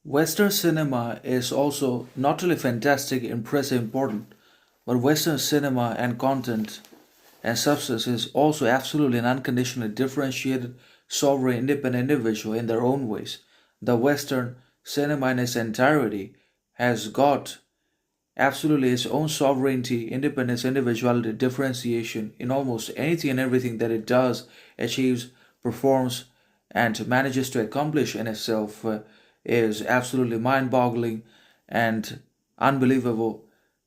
Western cinema is also not only fantastic, impressive, important, but Western cinema and content and substance is also absolutely and unconditionally differentiated, sovereign, independent individual in their own ways. The Western cinema in its entirety has got absolutely its own sovereignty, independence, individuality, differentiation in almost anything and everything that it does, achieves, performs, and manages to accomplish in itself is absolutely mind boggling and unbelievable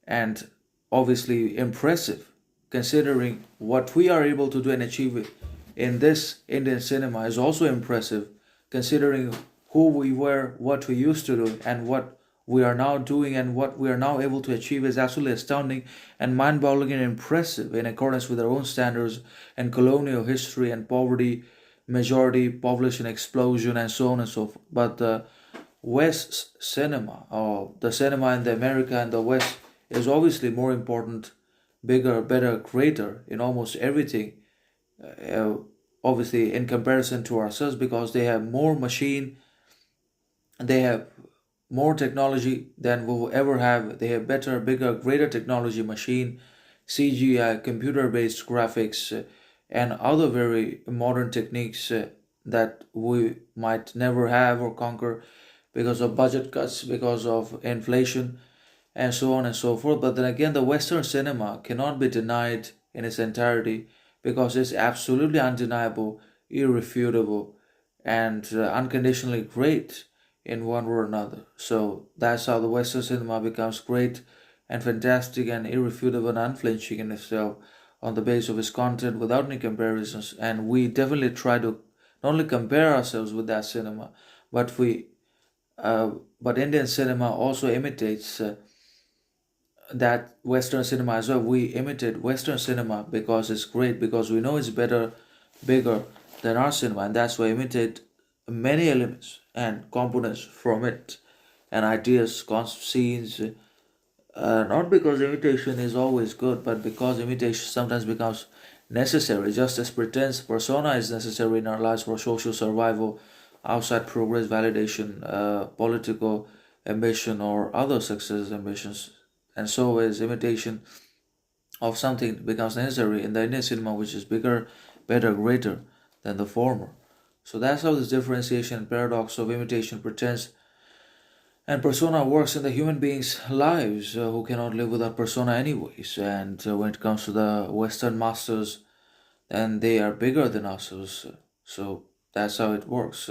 and obviously impressive considering what we are able to do and achieve in this Indian cinema is also impressive considering who we were, what we used to do, and what we are now doing and what we are now able to achieve is absolutely astounding and mind-boggling and impressive in accordance with our own standards and colonial history and poverty, majority population explosion and so on and so forth. But the West cinema or the cinema in the America and the West is obviously more important, bigger, better, greater in almost everything uh, obviously in comparison to ourselves because they have more machine, they have more technology than we will ever have. They have better, bigger, greater technology, machine, CGI, computer based graphics, and other very modern techniques that we might never have or conquer because of budget cuts, because of inflation, and so on and so forth. But then again, the Western cinema cannot be denied in its entirety because it's absolutely undeniable, irrefutable, and unconditionally great in one way or another. So that's how the Western cinema becomes great and fantastic and irrefutable and unflinching in itself on the basis of its content without any comparisons. And we definitely try to not only compare ourselves with that cinema, but we but Indian cinema also imitates that Western cinema as well. We imitate Western cinema because it's great, because we know it's better, bigger than our cinema, and that's why we imitate many elements and components from it and ideas, scenes. Not because imitation is always good, but because imitation sometimes becomes necessary, just as pretense persona is necessary in our lives for social survival, outside progress, validation, political ambition, or other success ambitions. And so is imitation of something becomes necessary in the Indian cinema, which is bigger, better, greater than the former. So that's how this differentiation and paradox of imitation, pretense, and persona works in the human beings' lives who cannot live without persona, anyways. And when it comes to the Western masters, then they are bigger than us. So that's how it works.